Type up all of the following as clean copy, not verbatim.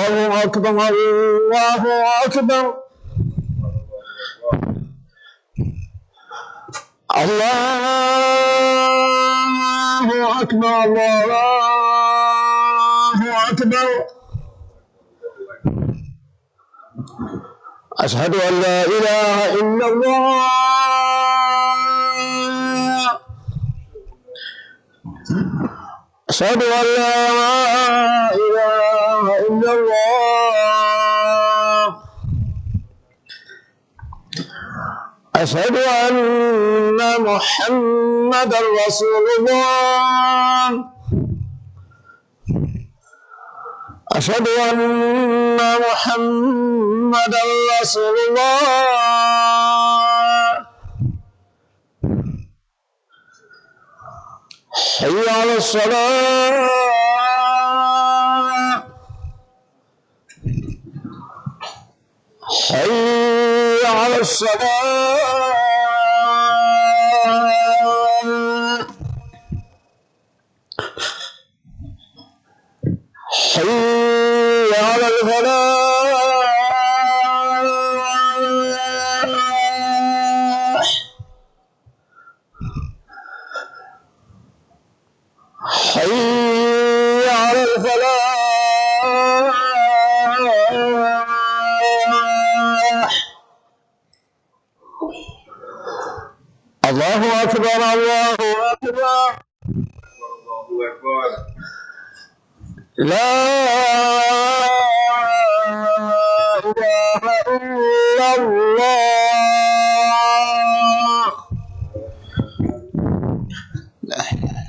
الله أكبر الله أكبر الله أكبر الله أكبر أشهد أن لا إله إلا الله أشهد أن لا إله إلا الله أشهد أن محمدا رسول الله أشهد أن محمدا رسول الله حي على الصلاة حي على الصلاة حي على الفلاح حي على الفلاح الله أكبر الله أكبر لا إله إلا الله لا إله.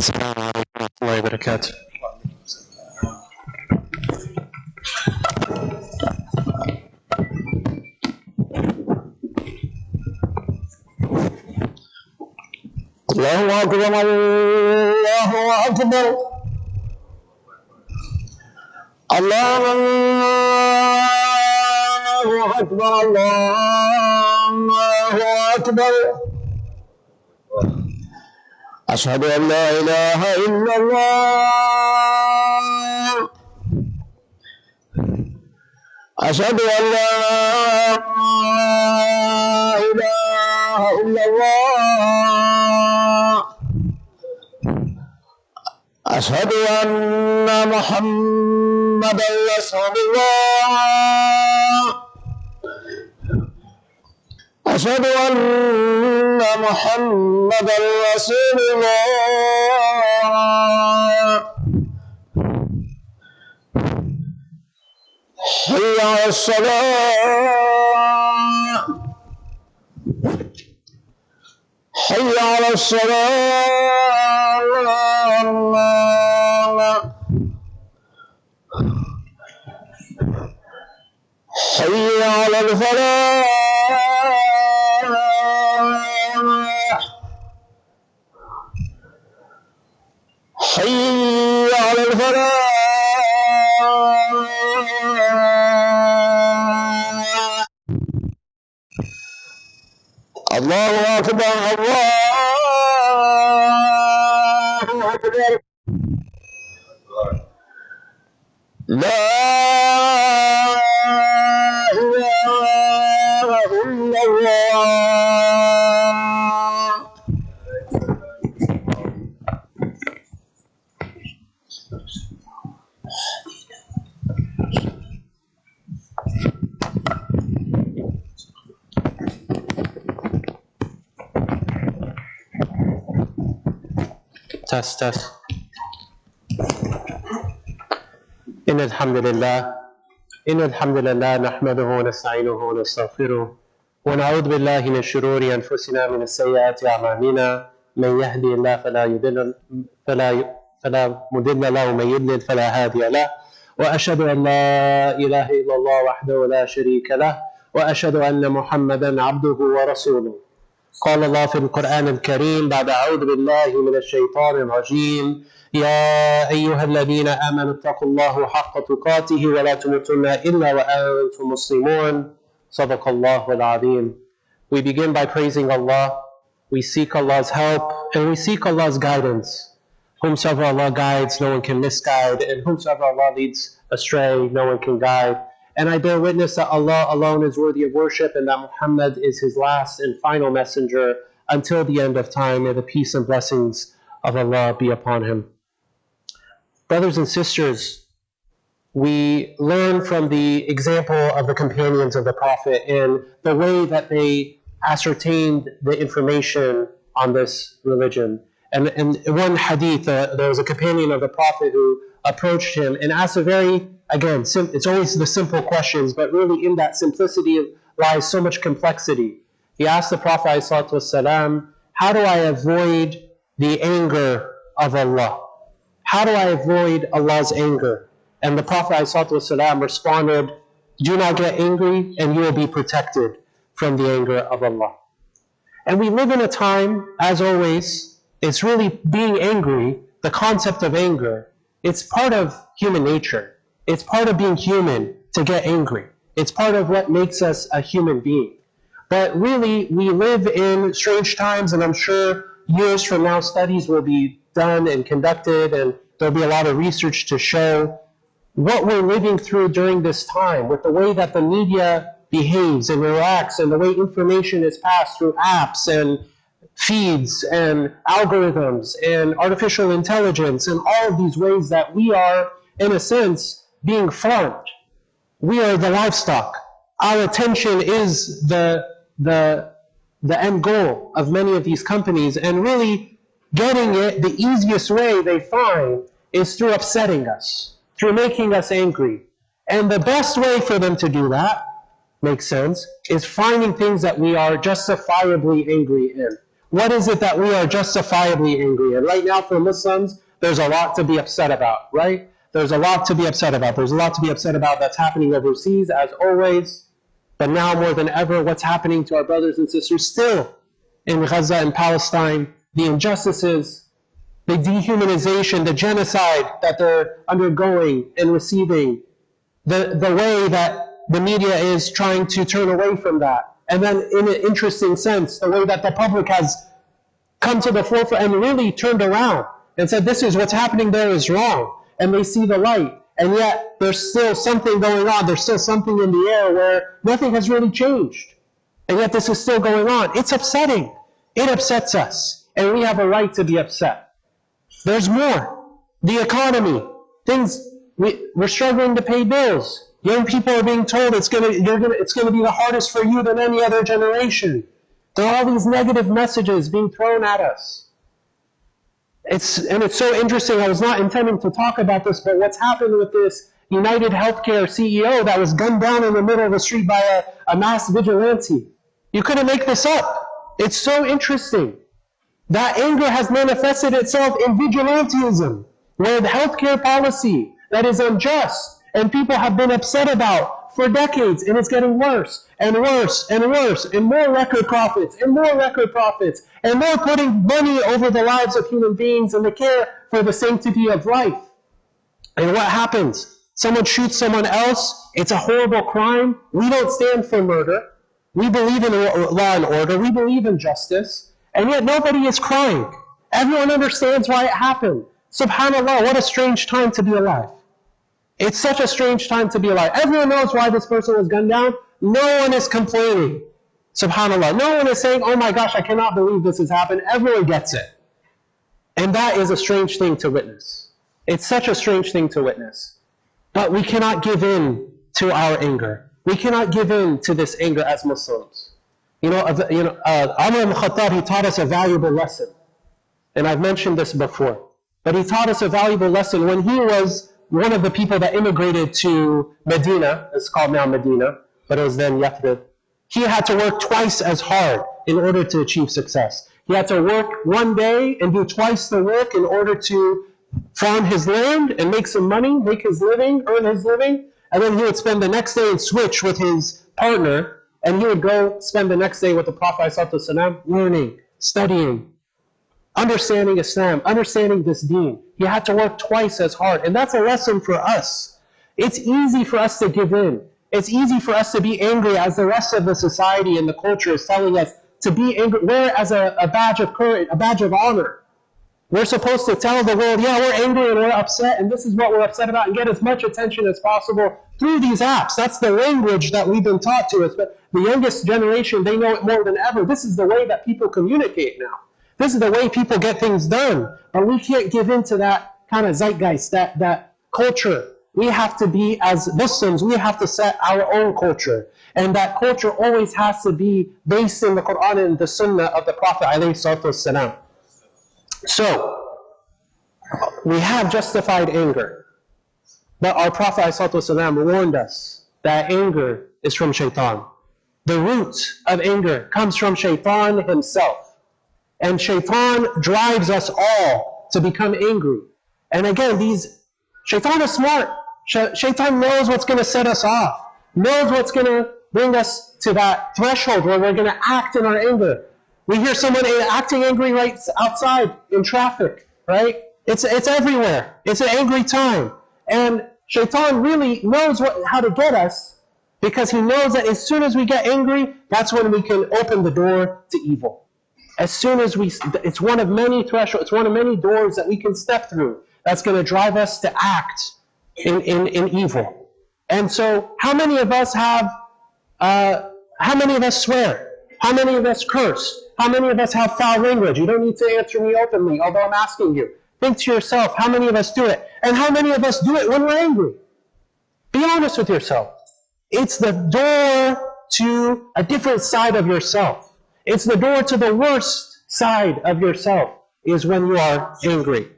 السلام عليكم ورحمة الله وبركاته. الله أكبر الله أكبر الله أكبر الله أكبر أشهد أن لا إله إلا الله أشهد أن لا إله إلا الله أشهد أن محمدا رسول الله أشهد أن محمدا رسول الله حي على الصلاة حي على الصلاة حي على الفلاح حي على الفلاح الله أكبر الله أكبر لا إله إلا الله. Test, test. إن الحمد لله نحمده ونستعينه ونستغفره ونعوذ بالله من شرور أنفسنا من السيئات أعمالنا من يهدي الله فلا مضل له ومن يضلل فلا هادي له وأشهد أن لا إله إلا الله وحده لا شريك له وأشهد أن محمدا عبده ورسوله. قال الله في القرآن الكريم بعد أعوذ بالله من الشيطان الرجيم يا أيها الذين آمنوا اتقوا الله حق تقاته ولا تموتن إلا وأنتم مسلمون. صدق الله العظيم. We begin by praising Allah, we seek Allah's help, and we seek Allah's guidance. Whomsoever Allah guides, no one can misguide, and whomsoever Allah leads astray, no one can guide. And I bear witness that Allah alone is worthy of worship and that Muhammad is his last and final messenger until the end of time. May the peace and blessings of Allah be upon him. Brothers and sisters, we learn from the example of the companions of the Prophet and the way that they ascertained the information on this religion. And in one hadith, there was a companion of the Prophet who approached him and asked a very, again, it's always the simple questions, but really in that simplicity lies so much complexity. He asked the Prophet ﷺ, how do I avoid the anger of Allah? How do I avoid Allah's anger? And the Prophet ﷺ responded, do not get angry and you will be protected from the anger of Allah. And we live in a time, as always, it's really being angry, the concept of anger, it's part of human nature. It's part of being human to get angry. It's part of what makes us a human being. But really, we live in strange times, and I'm sure years from now studies will be done and conducted, and there'll be a lot of research to show what we're living through during this time, with the way that the media behaves and reacts, and the way information is passed through apps and feeds and algorithms and artificial intelligence, and all of these ways that we are, in a sense, being farmed. We are the livestock. Our attention is the end goal of many of these companies, and really getting it, the easiest way they find is through upsetting us, through making us angry. And the best way for them to do that, makes sense, is finding things that we are justifiably angry in. What is it that we are justifiably angry? And right now for Muslims, there's a lot to be upset about, right? There's a lot to be upset about. There's a lot to be upset about that's happening overseas, as always. But now more than ever, what's happening to our brothers and sisters still in Gaza and Palestine, the injustices, the dehumanization, the genocide that they're undergoing and receiving, the way that the media is trying to turn away from that. And then in an interesting sense, the way that the public has come to the forefront and really turned around and said, this is what's happening there is wrong. And they see the light. And yet there's still something going on. There's still something in the air where nothing has really changed. And yet this is still going on. It's upsetting. It upsets us. And we have a right to be upset. There's more. The economy. We're struggling to pay bills. Young people are being told it's going to be the hardest for you than any other generation. There are all these negative messages being thrown at us. It's so interesting. I was not intending to talk about this, but what's happened with this United Healthcare CEO that was gunned down in the middle of the street by a mass vigilante. You couldn't make this up. It's so interesting. That anger has manifested itself in vigilantism, where the healthcare policy that is unjust and people have been upset about for decades, and it's getting worse and worse and worse, and more record profits and more record profits, and more putting money over the lives of human beings and the care for the sanctity of life. And what happens? Someone shoots someone else. It's a horrible crime. We don't stand for murder. We believe in law and order. We believe in justice. And yet nobody is crying. Everyone understands why it happened. SubhanAllah, what a strange time to be alive. It's such a strange time to be alive. Everyone knows why this person was gunned down. No one is complaining. SubhanAllah. No one is saying, oh my gosh, I cannot believe this has happened. Everyone gets it. And that is a strange thing to witness. It's such a strange thing to witness. But we cannot give in to our anger. We cannot give in to this anger as Muslims. Umar ibn Khattab, he taught us a valuable lesson. And I've mentioned this before. But he taught us a valuable lesson when he was one of the people that immigrated to Medina. It's called now Medina, but it was then Yathrib. He had to work twice as hard in order to achieve success. He had to work one day and do twice the work in order to farm his land and make some money, make his living, earn his living. And then he would spend the next day and switch with his partner, and he would go spend the next day with the Prophet ﷺ, learning, studying, understanding Islam, understanding this deen. He had to work twice as hard. And that's a lesson for us. It's easy for us to give in. It's easy for us to be angry as the rest of the society and the culture is telling us to be angry. Wear as a badge of courage, a badge of honor. We're supposed to tell the world, yeah, we're angry and we're upset, and this is what we're upset about, and get as much attention as possible through these apps. That's the language that we've been taught to us. But the youngest generation, they know it more than ever. This is the way that people communicate now. This is the way people get things done. But we can't give in to that kind of zeitgeist, that culture. We have to be, as Muslims, we have to set our own culture. And that culture always has to be based in the Quran and the Sunnah of the Prophet ﷺ. So, we have justified anger. But our Prophet ﷺ warned us that anger is from shaitan. The root of anger comes from shaitan himself. And shaitan drives us all to become angry. And again, shaitan is smart. Shaitan knows what's going to set us off. Knows what's going to bring us to that threshold where we're going to act in our anger. We hear someone acting angry right outside in traffic, right? It's everywhere. It's an angry time. And shaitan really knows how to get us, because he knows that as soon as we get angry, that's when we can open the door to evil. As soon as it's one of many thresholds, it's one of many doors that we can step through that's going to drive us to act in evil. And so, how many of us swear? How many of us curse? How many of us have foul language? You don't need to answer me openly, although I'm asking you. Think to yourself, how many of us do it? And how many of us do it when we're angry? Be honest with yourself. It's the door to a different side of yourself. It's the door to the worst side of yourself, is when you are angry.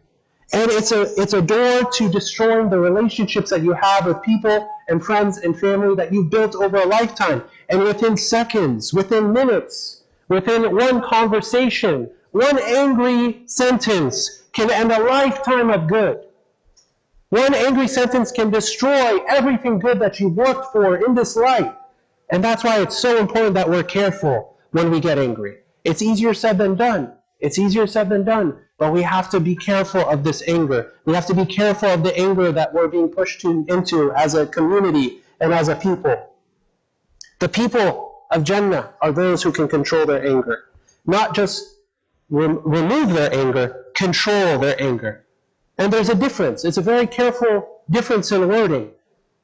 And it's a door to destroying the relationships that you have with people and friends and family that you've built over a lifetime. And within seconds, within minutes, within one conversation, one angry sentence can end a lifetime of good. One angry sentence can destroy everything good that you've worked for in this life. And that's why it's so important that we're careful when we get angry. It's easier said than done. It's easier said than done. But we have to be careful of this anger. We have to be careful of the anger that we're being pushed into as a community and as a people. The people of Jannah are those who can control their anger. Not just remove their anger, control their anger. And there's a difference. It's a very careful difference in wording.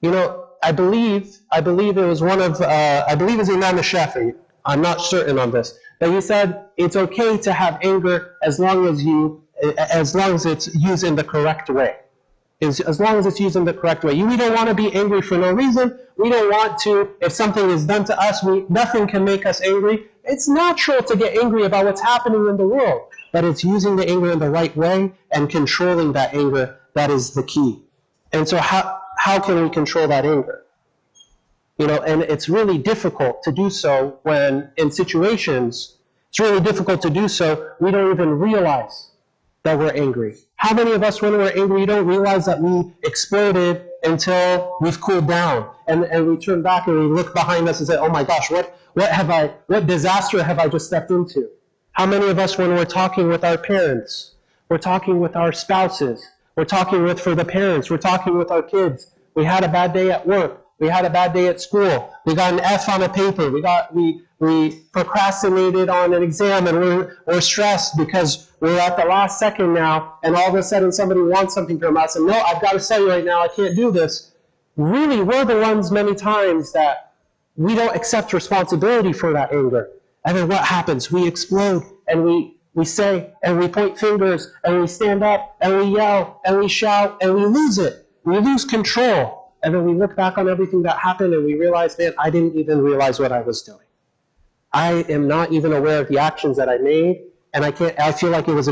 You know, I believe it was one of, I believe it was Imam Shafi'i. I'm not certain on this. But he said it's okay to have anger as long as it's used in the correct way. As long as it's used in the correct way. We don't want to be angry for no reason. We don't want to, if something is done to us, nothing can make us angry. It's natural to get angry about what's happening in the world. But it's using the anger in the right way and controlling that anger that is the key. And so how can we control that anger? You know, and it's really difficult to do so when in situations, it's really difficult to do so, we don't even realize that we're angry. How many of us, when we're angry, don't realize that we exploded until we've cooled down, and we turn back and we look behind us and say, oh my gosh, what disaster have I just stepped into? How many of us, when we're talking with our parents, we're talking with our spouses, we're talking for the parents, we're talking with our kids, we had a bad day at work, we had a bad day at school, we got an F on a paper, we procrastinated on an exam, and we're stressed because we're at the last second now, and all of a sudden somebody wants something from us, and no, I've got to say right now, I can't do this. Really, we're the ones many times that we don't accept responsibility for that anger. And then what happens? We explode, and we say, and we point fingers, and we stand up, and we yell, and we shout, and we lose it. We lose control. And then we look back on everything that happened, and we realize, man, I didn't even realize what I was doing. I am not even aware of the actions that I made, and I feel like it was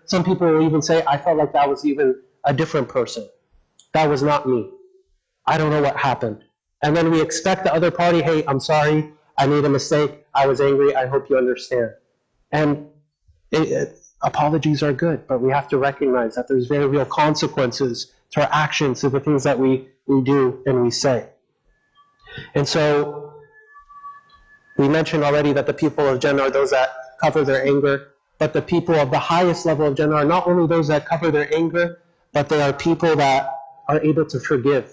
some people will even say, I felt like that was even a different person. That was not me. I don't know what happened. And then we expect the other party, hey, I'm sorry, I made a mistake, I was angry, I hope you understand. And apologies are good, but we have to recognize that there's very real consequences to our actions, to the things that we do and we say. And so, we mentioned already that the people of Jannah are those that cover their anger, but the people of the highest level of Jannah are not only those that cover their anger, but they are people that are able to forgive.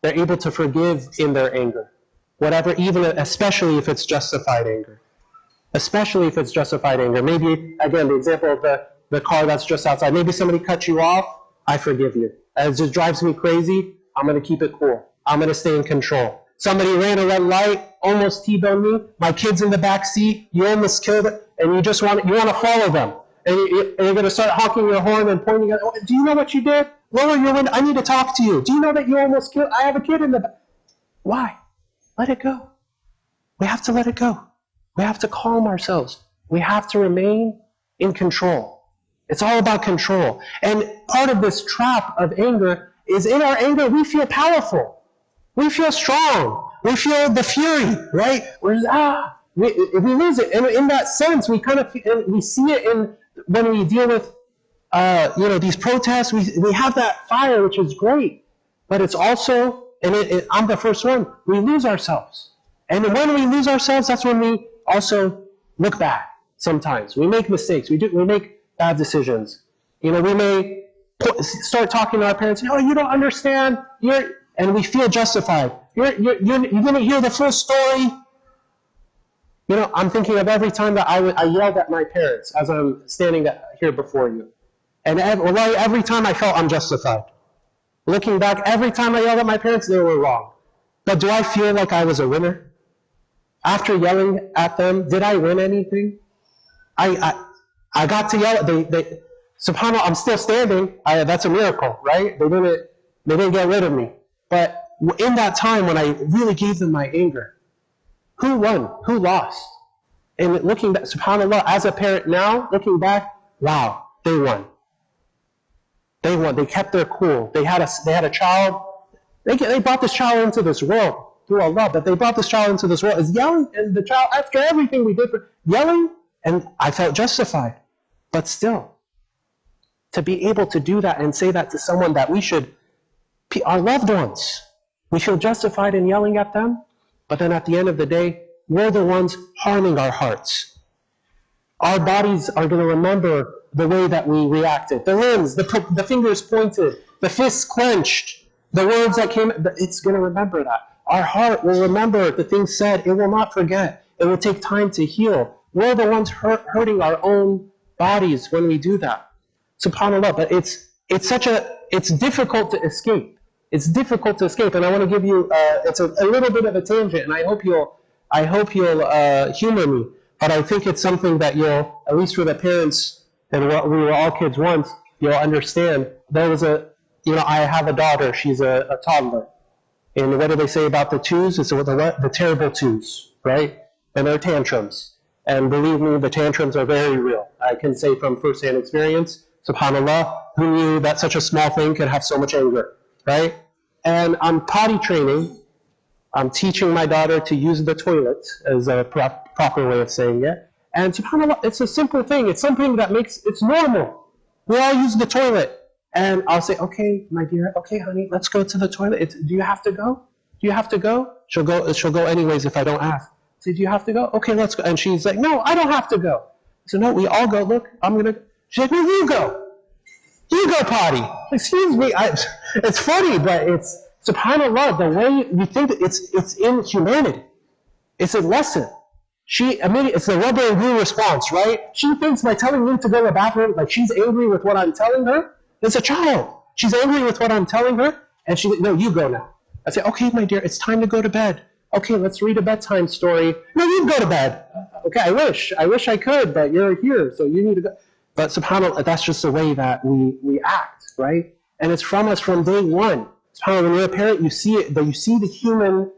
They're able to forgive in their anger. Especially if it's justified anger. Especially if it's justified anger. Maybe, again, the example of the car that's just outside. Maybe somebody cut you off, I forgive you. It just drives me crazy, I'm going to keep it cool. I'm going to stay in control. Somebody ran a red light, almost T-boned me, my kid's in the back seat, you almost killed it, and you want to follow them. And you're going to start honking your horn and pointing at, do you know what you did? Lower your window, I need to talk to you. Do you know that you almost killed, I have a kid in the back. Why? Let it go. We have to let it go. We have to calm ourselves. We have to remain in control. It's all about control. And part of this trap of anger is in our anger, we feel powerful. We feel strong. We feel the fury, right? We lose it. And in that sense, we see it when we deal with, these protests. We have that fire, which is great. But it's also, I'm the first one, we lose ourselves. And when we lose ourselves, that's when we also look back sometimes. We make mistakes. We make bad decisions. We may start talking to our parents, you don't understand, and we feel justified. You're going to hear the full story. I'm thinking of every time that I yelled at my parents as I'm standing here before you. And every time I felt unjustified. Looking back, every time I yelled at my parents, they were wrong. But do I feel like I was a winner? After yelling at them, did I win anything? I got to yell at them. SubhanAllah, I'm still standing. That's a miracle, right? They didn't get rid of me. But in that time when I really gave them my anger, who won? Who lost? And looking back, SubhanAllah, as a parent now, looking back, wow, they won. They won. They kept their cool. They had a child. They brought this child into this world. through Allah, but they brought this child into this world, is yelling, and the child, after everything we did, yelling, and I felt justified. But still, to be able to do that and say that to someone that we should, our loved ones, we feel justified in yelling at them, but then at the end of the day, we're the ones harming our hearts. Our bodies are going to remember the way that we reacted. The limbs, the fingers pointed, the fists clenched, the words that came, it's going to remember that. Our heart will remember the things said. It will not forget. It will take time to heal. We're the ones hurting our own bodies when we do that. SubhanAllah, but it's difficult to escape. It's difficult to escape, and I want to give you, it's a little bit of a tangent, and I hope you'll humor me, but I think it's something that you'll, at least for the parents, and what we were all kids once, you'll understand. There was I have a daughter, she's a toddler, and what do they say about the twos? It's the terrible twos, right? And their tantrums. And believe me, the tantrums are very real. I can say from first-hand experience, SubhanAllah, who knew that such a small thing could have so much anger, right? And I'm potty training. I'm teaching my daughter to use the toilet, as a proper way of saying it. And SubhanAllah, it's a simple thing. It's something that it's normal. We all use the toilet. And I'll say, okay, my dear, okay, honey, let's go to the toilet. Do you have to go? Do you have to go? She'll go anyways if I don't ask. I say, do you have to go? Okay, let's go. And she's like, no, I don't have to go. So no, we all go, look, I'm going to. She's like, no, you go. You go potty. Excuse me. It's funny, but it's, SubhanAllah, the way we think it's in humanity. It's a lesson. It's the rubber and glue response, right? She thinks by telling me to go to the bathroom, like she's angry with what I'm telling her. It's a child. She's angry with what I'm telling her, and she's like, no, you go now. I say, okay, my dear, it's time to go to bed. Okay, let's read a bedtime story. No, you go to bed. Okay, I wish I could, but you're here, so you need to go. But SubhanAllah, that's just the way that we act, right? And it's from us from day one. SubhanAllah, when you're a parent, you see it, but you see the human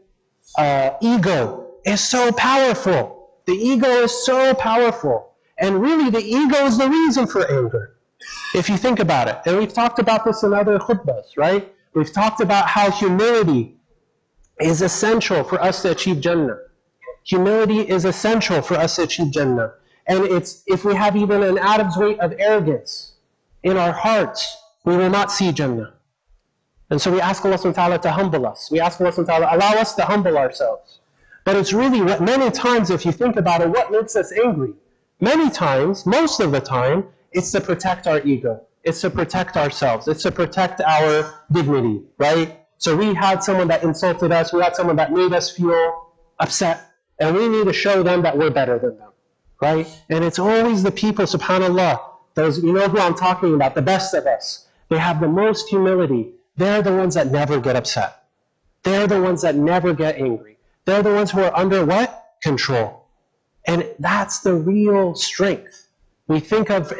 ego is so powerful. The ego is so powerful. And really, the ego is the reason for anger. If you think about it, and we've talked about this in other khutbahs, right? We've talked about how humility is essential for us to achieve Jannah. Humility is essential for us to achieve Jannah. And if we have even an atom's weight of arrogance in our hearts, we will not see Jannah. And so we ask Allah subhanahu wa ta'ala to humble us. We ask Allah subhanahu wa ta'ala, allow us to humble ourselves. But it's really, many times, if you think about it, what makes us angry? Many times, most of the time, it's to protect our ego. It's to protect ourselves. It's to protect our dignity, right? So we had someone that insulted us. We had someone that made us feel upset. And we need to show them that we're better than them, right? And it's always the people, SubhanAllah, those, you know who I'm talking about, the best of us. They have the most humility. They're the ones that never get upset. They're the ones that never get angry. They're the ones who are under what? Control. And that's the real strength. When we think of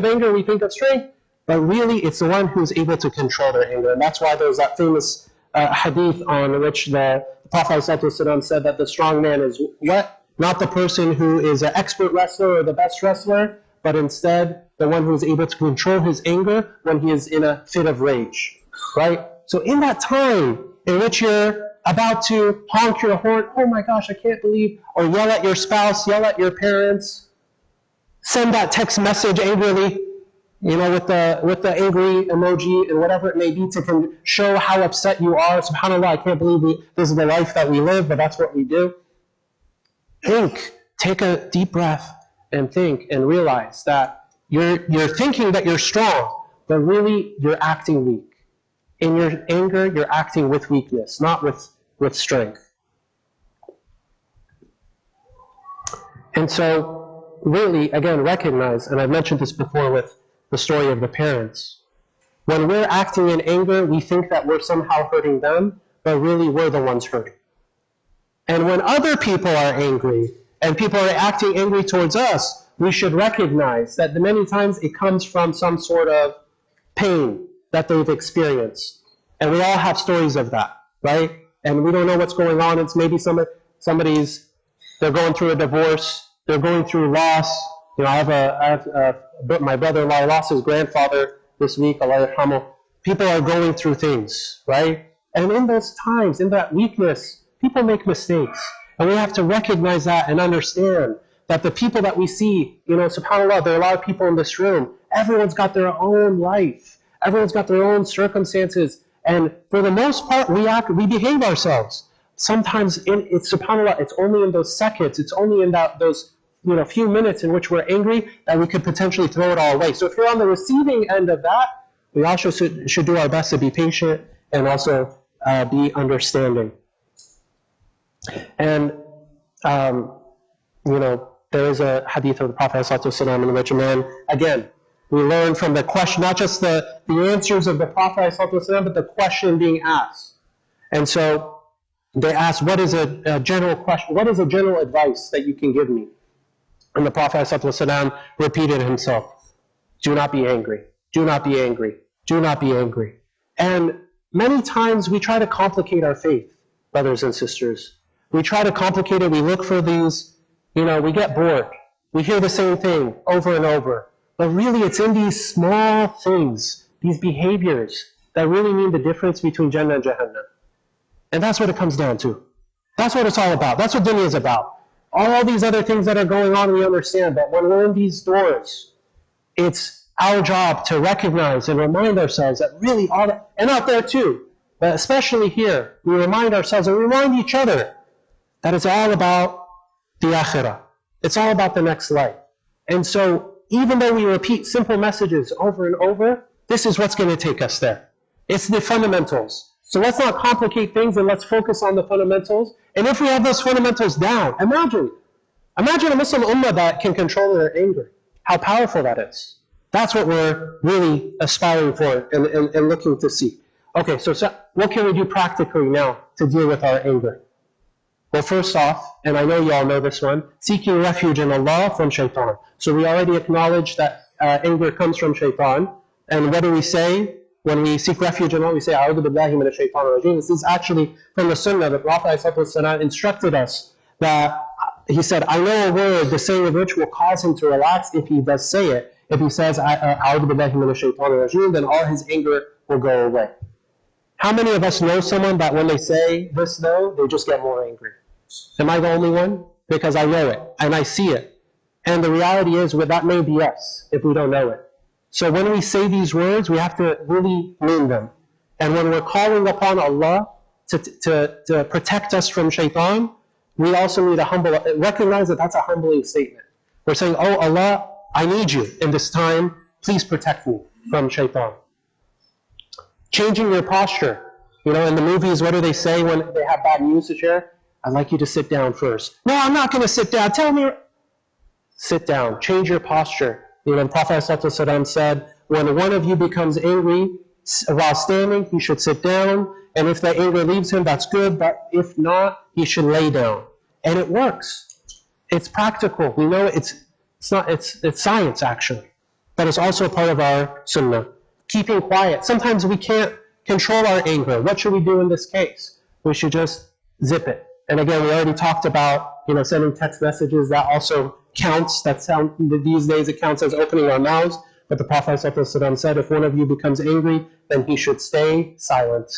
anger, we think of strength, but really it's the one who's able to control their anger. And that's why there's that famous hadith on which the Prophet ﷺ said that the strong man is what? Not the person who is an expert wrestler or the best wrestler, but instead the one who is able to control his anger when he is in a fit of rage, right? So in that time in which you're about to honk your horn, oh my gosh, I can't believe, or yell at your spouse, yell at your parents, send that text message angrily, you know, with the angry emoji and whatever it may be to show how upset you are. SubhanAllah, I can't believe this is the life that we live, but that's what we do. Take a deep breath and think and realize that you're thinking that you're strong, but really you're acting weak. In your anger, you're acting with weakness, not with strength. And so, really, again, recognize, and I've mentioned this before with the story of the parents, when we're acting in anger, we think that we're somehow hurting them, but really we're the ones hurting. And when other people are angry, and people are acting angry towards us, we should recognize that many times it comes from some sort of pain that they've experienced. And we all have stories of that, right? And we don't know what's going on. It's maybe somebody's, they're going through a divorce, they're going through loss. You know, my brother-in-law lost his grandfather this week, Allah yarhamu. People are going through things, right? And in those times, in that weakness, people make mistakes. And we have to recognize that and understand that the people that we see, subhanAllah, there are a lot of people in this room. Everyone's got their own life. Everyone's got their own circumstances. And for the most part, we behave ourselves. Sometimes, subhanAllah, it's only in those seconds, it's only in those few minutes in which we're angry that we could potentially throw it all away. So if you're on the receiving end of that, we also should do our best to be patient and also be understanding. And, there is a hadith of the Prophet ﷺ in which a man, again, we learn from the question, not just the answers of the Prophet ﷺ, but the question being asked. And so they asked, what is a general question? What is a general advice that you can give me? And the Prophet ﷺ repeated himself, do not be angry, do not be angry, do not be angry. And many times we try to complicate our faith, brothers and sisters. We try to complicate it, we look for these, we get bored. We hear the same thing over and over. But really it's in these small things, these behaviors, that really mean the difference between Jannah and Jahannam. And that's what it comes down to. That's what it's all about. That's what dunya is about. All these other things that are going on, we understand. But when we're in these doors, it's our job to recognize and remind ourselves that really all that, and out there too, but especially here, we remind ourselves and remind each other that it's all about the akhirah. It's all about the next life. And so, even though we repeat simple messages over and over, this is what's going to take us there. It's the fundamentals. So let's not complicate things and let's focus on the fundamentals. And if we have those fundamentals down, imagine a Muslim ummah that can control their anger. How powerful that is. That's what we're really aspiring for and looking to see. Okay, so what can we do practically now to deal with our anger? Well, first off, and I know you all know this one, seeking refuge in Allah from shaitan. So we already acknowledged that anger comes from shaitan. And what do we say when we seek refuge in Allah? We say, A'udhu billahi minash shaitanir rajim. This is actually from the sunnah. The Prophet ﷺ instructed us that, he said, I know a word, the saying of which will cause him to relax if he does say it. If he says, A'udhu billahi minash shaitanir rajim, then all his anger will go away. How many of us know someone that when they say this though, they just get more angry? Am I the only one? Because I know it, and I see it. And the reality is, that may be us, if we don't know it. So when we say these words, we have to really mean them. And when we're calling upon Allah to protect us from shaitan, we also need to recognize that that's a humbling statement. We're saying, oh Allah, I need you in this time, please protect me from shaitan. Changing your posture. In the movies, what do they say when they have bad news to share? I'd like you to sit down first. No, I'm not going to sit down. Tell me. Sit down. Change your posture. The Prophet ﷺ said, when one of you becomes angry while standing, he should sit down. And if the anger leaves him, that's good. But if not, he should lay down. And it works. It's practical. We know it's science, actually. But it's also part of our sunnah. Keeping quiet. Sometimes we can't control our anger. What should we do in this case? We should just zip it. And again, we already talked about sending text messages. That also counts. These days it counts as opening our mouths. But the Prophet ﷺ said, if one of you becomes angry, then he should stay silent.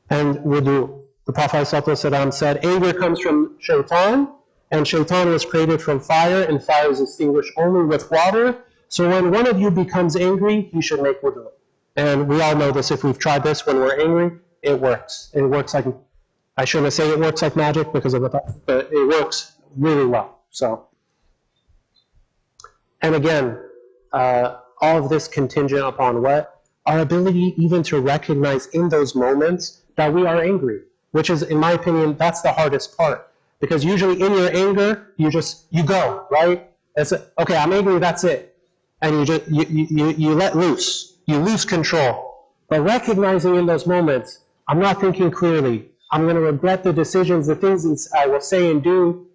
And wudu. The Prophet ﷺ said, anger comes from shaitan, and shaitan was created from fire, and fire is extinguished only with water. So when one of you becomes angry, he should make wudu. And we all know this. If we've tried this when we're angry, it works. It works like, I shouldn't say it works like magic because of but it works really well. So, and again, all of this contingent upon what? Our ability even to recognize in those moments that we are angry, which is, in my opinion, that's the hardest part. Because usually in your anger, you go, right? Okay, I'm angry, that's it. And you let loose. You lose control. But recognizing in those moments, I'm not thinking clearly. I'm going to regret the decisions, the things I will say and do.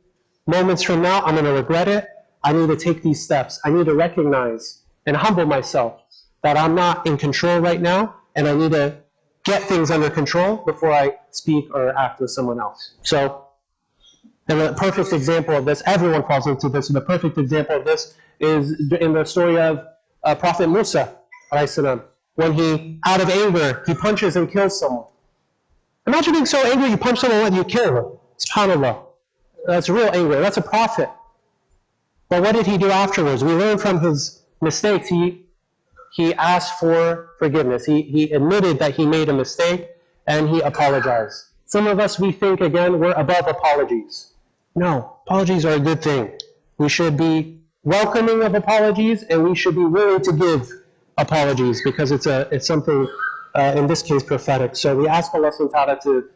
Moments from now, I'm going to regret it. I need to take these steps. I need to recognize and humble myself that I'm not in control right now, and I need to get things under control before I speak or act with someone else. So, and a perfect example of this, everyone falls into this, and the perfect example of this is in the story of Prophet Musa, when he, out of anger, he punches and kills someone. Imagine being so angry you punch someone whether you kill him. SubhanAllah. That's real anger. That's a prophet. But what did he do afterwards? We learn from his mistakes. He asked for forgiveness. He admitted that he made a mistake and he apologized. Some of us, we think, again, we're above apologies. No, apologies are a good thing. We should be welcoming of apologies and we should be willing to give apologies because it's something, in this case, prophetic. So we ask Allah subhanahu wa ta'ala to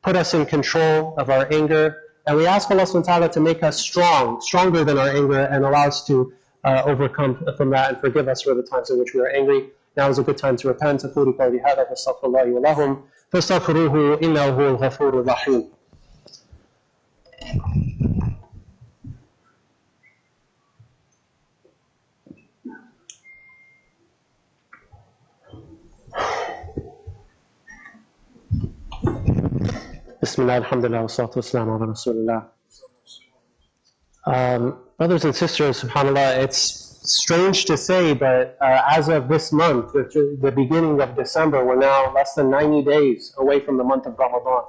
put us in control of our anger, and we ask Allah subhanahu wa ta'ala to make us stronger than our anger, and allow us to overcome from that and forgive us for the times in which we are angry. Now is a good time to repent. أقول قولي هذا فاستغفر الله ولهم فاستغفروه إنه هو الغفور الرحيم. Bismillah, alhamdulillah, wassalatu wassalamu ala rasulillah. Brothers and sisters, subhanAllah, it's strange to say, but as of this month, the beginning of December, we're now less than 90 days away from the month of Ramadan.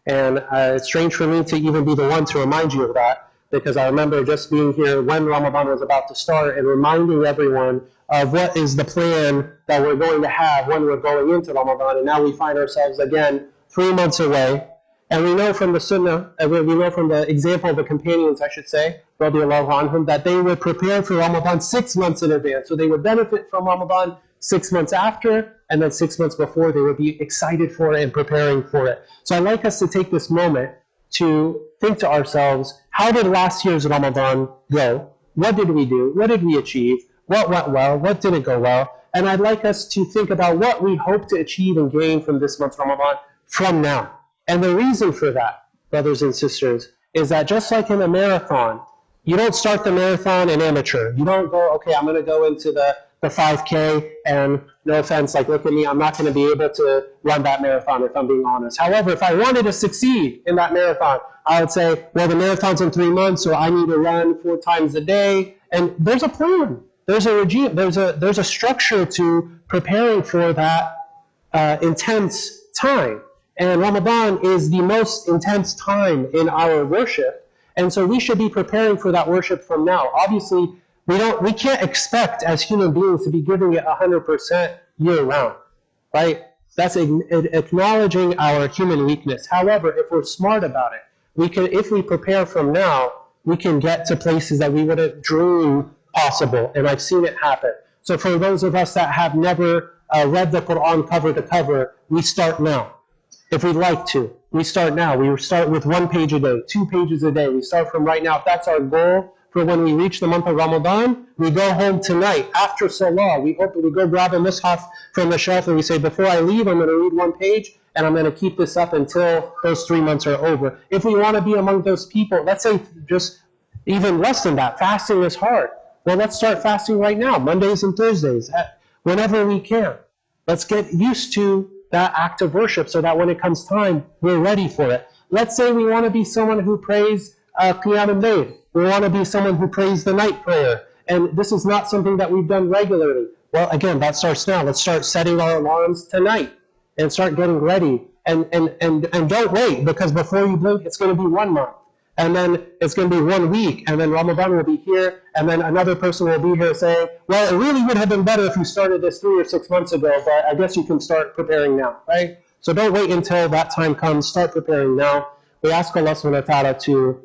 And it's strange for me to even be the one to remind you of that, because I remember just being here when Ramadan was about to start and reminding everyone of what is the plan that we're going to have when we're going into Ramadan. And now we find ourselves again 3 months away. And we know from the Sunnah, we know from the example of the companions, I should say, radiallahu anhum, that they would prepare for Ramadan 6 months in advance. So they would benefit from Ramadan 6 months after, and then 6 months before they would be excited for it and preparing for it. So I'd like us to take this moment to think to ourselves, how did last year's Ramadan go? What did we do? What did we achieve? What went well? What didn't go well? And I'd like us to think about what we hope to achieve and gain from this month's Ramadan from now. And the reason for that, brothers and sisters, is that just like in a marathon, you don't start the marathon in amateur. You don't go, okay, I'm going to go into the 5K, and no offense, like look at me, I'm not going to be able to run that marathon if I'm being honest. However, if I wanted to succeed in that marathon, I would say, well, the marathon's in 3 months, so I need to run 4 times a day. And there's a plan. There's a regime. There's a structure to preparing for that intense time. And Ramadan is the most intense time in our worship. And so we should be preparing for that worship from now. Obviously, we can't expect as human beings to be giving it 100% year round, right? That's acknowledging our human weakness. However, if we're smart about it, if we prepare from now, we can get to places that we wouldn't dream possible. And I've seen it happen. So for those of us that have never read the Quran cover to cover, we start now. If we'd like to, we start now. We start with 1 page a day, 2 pages a day. We start from right now. If that's our goal for when we reach the month of Ramadan, we go home tonight after Salah. We go grab a mushaf from the shelf and we say, before I leave, I'm going to read 1 page and I'm going to keep this up until those 3 months are over. If we want to be among those people, let's say just even less than that, fasting is hard. Well, let's start fasting right now, Mondays and Thursdays, whenever we can. Let's get used to that act of worship so that when it comes time, we're ready for it. Let's say we want to be someone who prays Qiyam al-Layl. We want to be someone who prays the night prayer. And this is not something that we've done regularly. Well, again, that starts now. Let's start setting our alarms tonight and start getting ready. And don't wait, because before you blink, it's going to be 1 month. And then it's going to be 1 week, and then Ramadan will be here, and then another person will be here saying, well, it really would have been better if you started this 3 or 6 months ago, but I guess you can start preparing now, right? So don't wait until that time comes, start preparing now. We ask Allah subhanahu wa ta'ala to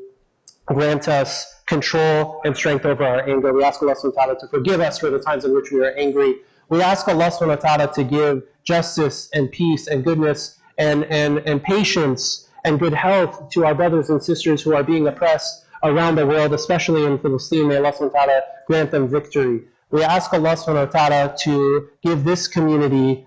grant us control and strength over our anger. We ask Allah subhanahu wa ta'ala to forgive us for the times in which we are angry. We ask Allah subhanahu wa ta'ala to give justice and peace and goodness and patience and good health to our brothers and sisters who are being oppressed around the world, especially in Palestine. May Allah subhanahu wa ta'ala grant them victory. We ask Allah subhanahu wa ta'ala to give this community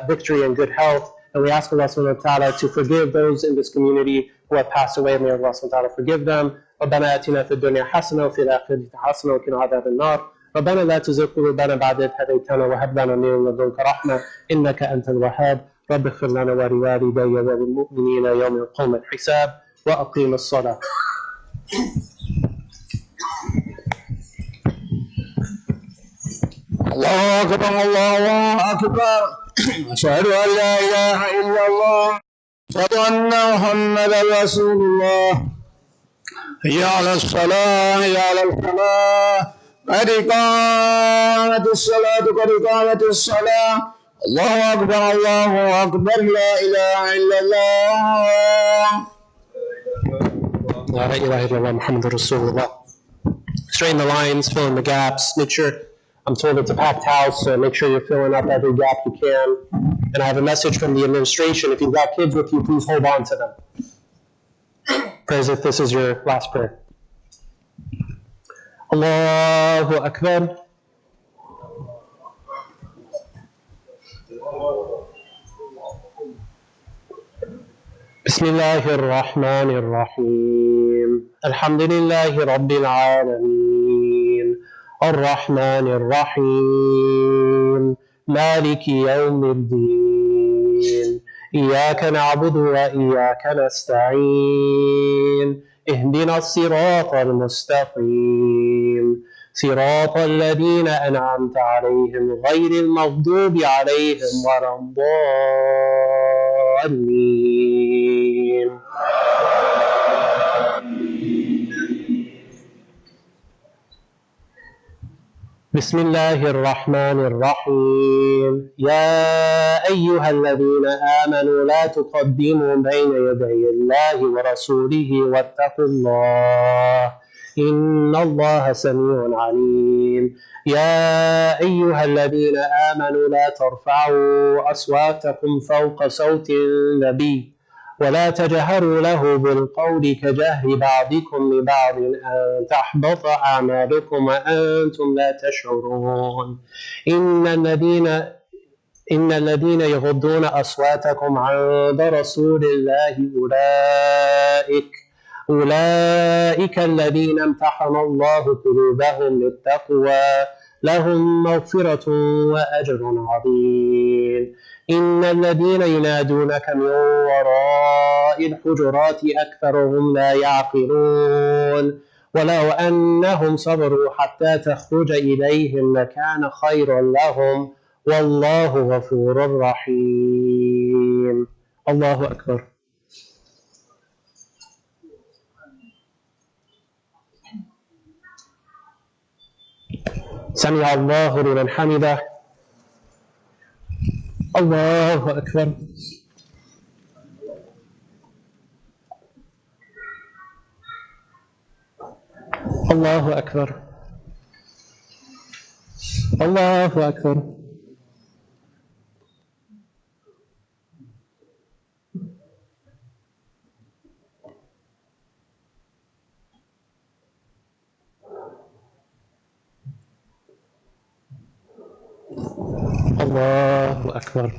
victory and good health. And we ask Allah subhanahu wa ta'ala to forgive those in this community who have passed away. May Allah subhanahu wa ta'ala forgive them. ربنا آتنا في الدنيا حسنة وفي الآخرة حسنة وقنا عذاب النار. ربنا لا تزغ قلوبنا بعد إذ هديتنا وهب لنا من لدنك رحمة إنك أنت الوهاب. رب اغفر لنا ولوالدي وللمؤمنين يوم يقوم الحساب وأقيم الصلاة. الله أكبر الله أكبر أشهد أن لا إله إلا الله أشهد أن محمدا رسول الله. حي على الصلاة حي على الفلاح قد قامت الصلاة قد قامت الصلاة. الله أكبر الله أكبر لا إله إلا الله. La ilaha illallah Muhammadur Rasulullah. Straighten the lines, fill in the gaps. Make sure, I'm told it's a packed house, so make sure you're filling up every gap you can. And I have a message from the administration. If you've got kids with you, please hold on to them. Pray as if this is your last prayer. Allahu Akbar. بسم الله الرحمن الرحيم الحمد لله رب العالمين الرحمن الرحيم مالك يوم الدين إياك نعبد وإياك نستعين اهدنا الصراط المستقيم صراط الذين أنعمت عليهم غير المغضوب عليهم ولا الضالين. بسم الله الرحمن الرحيم يا أيها الذين آمنوا لا تقدموا بين يدي الله ورسوله واتقوا الله إن الله سميع عليم. يا أيها الذين آمنوا لا ترفعوا أصواتكم فوق صوت النبي ولا تجهروا له بالقول كجهر بعضكم لبعض أن تحبط أعمالكم وأنتم لا تشعرون. إن الذين يغضون أصواتكم عند رسول الله أولئك الذين امتحن الله قلوبهم للتقوى لهم مغفرة وأجر عظيم. إن الذين ينادونك من وراء الحجرات أكثرهم لا يعقلون ولو أنهم صبروا حتى تخرج إليهم لكان خيرا لهم والله غفور رحيم. الله أكبر. سمع الله لمن حمده. الله أكبر. الله أكبر. الله أكبر. الله أكبر.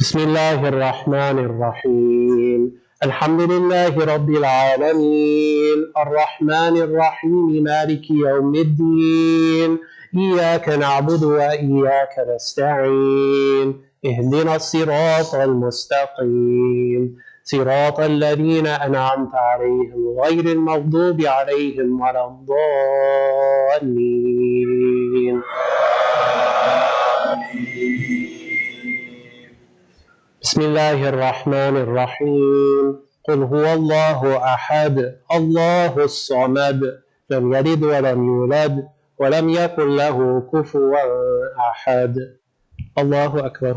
بسم الله الرحمن الرحيم الحمد لله رب العالمين الرحمن الرحيم مالك يوم الدين إياك نعبد وإياك نستعين اهدنا الصراط المستقيم صراط الذين أنعمت عليهم غير المغضوب عليهم ولا الضالين. بسم الله الرحمن الرحيم قل هو الله أحد الله الصمد لم يلد ولم يولد ولم يكن له كفوا أحد. الله أكبر.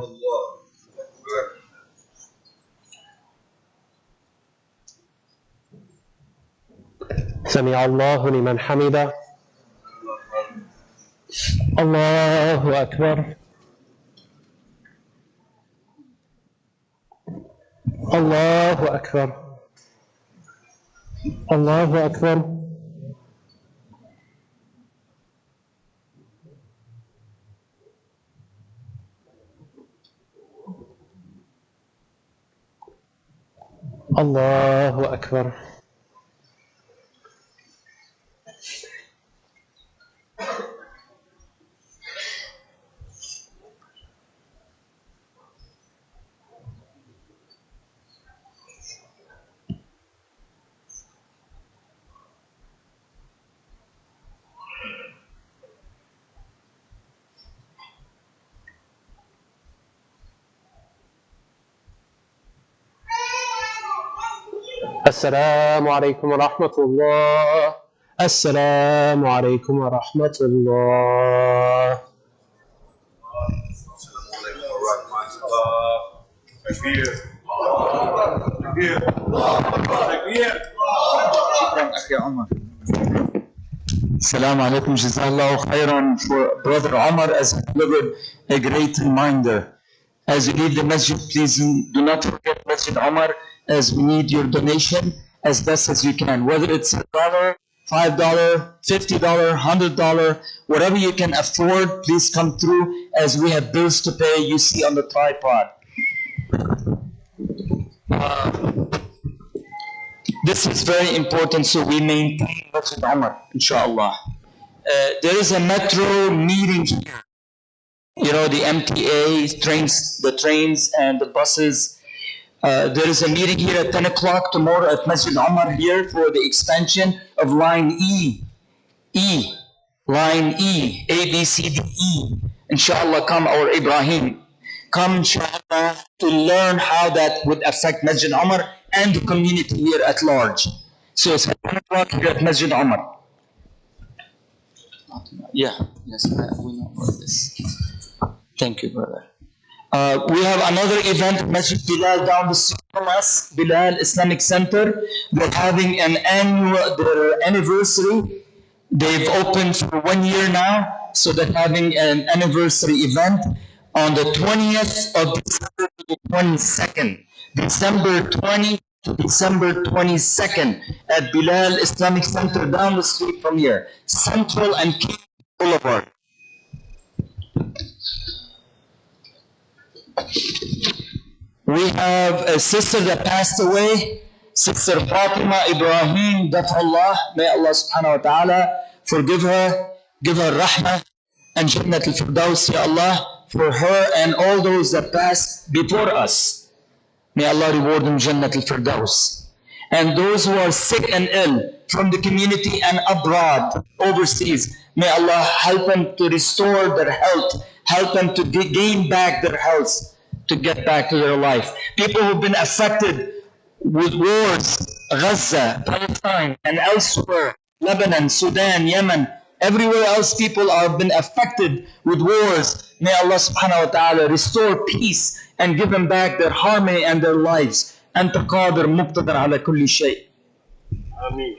سمع الله لمن حمده. الله أكبر. الله أكبر. الله أكبر. الله أكبر. السلام عليكم ورحمة الله. السلام عليكم ورحمة الله. شكرا أخي عمر. Assalamu alaikum, jazakallahu khairan for Brother Omar as he delivered a great reminder. As you leave the masjid, please do not forget Masjid Umar, as we need your donation as best as you can. Whether it's $1, $5, $50, $100, whatever you can afford, please come through as we have bills to pay, you see on the tripod. This is very important, so we maintain Masjid Umar, inshallah. There is a metro meeting here. You know, the MTA trains, the trains and the buses. There is a meeting here at 10 o'clock tomorrow at Masjid Umar here for the expansion of line line E, A, B, C, D, E. Inshallah, come our Ibrahim. Come, inshallah, to learn how that would affect Masjid Umar and the community here at large. So it's at 10 o'clock here at Masjid Umar. Yeah, yes, we know about this. Thank you, brother. We have another event at Masjid Bilal down the street from us, Bilal Islamic Center. They're having their anniversary. They've opened for 1 year now, so they're having an anniversary event on the 20th of December to the 22nd. December 20 to December 22nd at Bilal Islamic Center down the street from here, Central and King Boulevard. We have a sister that passed away, Sister Fatima Ibrahim, Daf'Allah. May Allah subhanahu wa ta'ala forgive her, give her rahmah and Jannat al-Firdaus, Ya Allah, for her and all those that passed before us. May Allah reward them Jannat al-Firdaus. And those who are sick and ill from the community and abroad, overseas, may Allah help them to restore their health, help them to gain back their health, to get back to their life. People who've been affected with wars, Gaza, Palestine, and elsewhere, Lebanon, Sudan, Yemen, everywhere else people have been affected with wars. May Allah subhanahu wa ta'ala restore peace and give them back their harmony and their lives. Anta qadir muqtadar ala kulli shay. Ameen.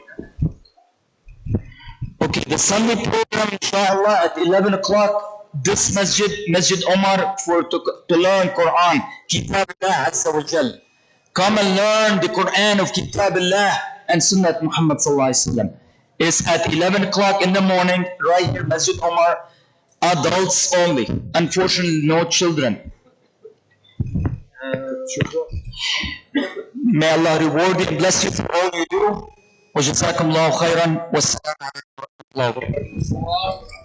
Okay, the Sunday program, inshallah, at 11 o'clock, this masjid, Masjid Umar, to learn Quran, Kitab Allah Azza wa Jal. Come and learn the Quran of Kitab Allah and Sunnat Muhammad Sallallahu Alaihi Wasallam. It's at 11 o'clock in the morning, right here, Masjid Umar. Adults only. Unfortunately, no children. May Allah reward you and bless you for all you do. وجزاكم الله خيرا والسلام عليكم ورحمة الله وبركاته.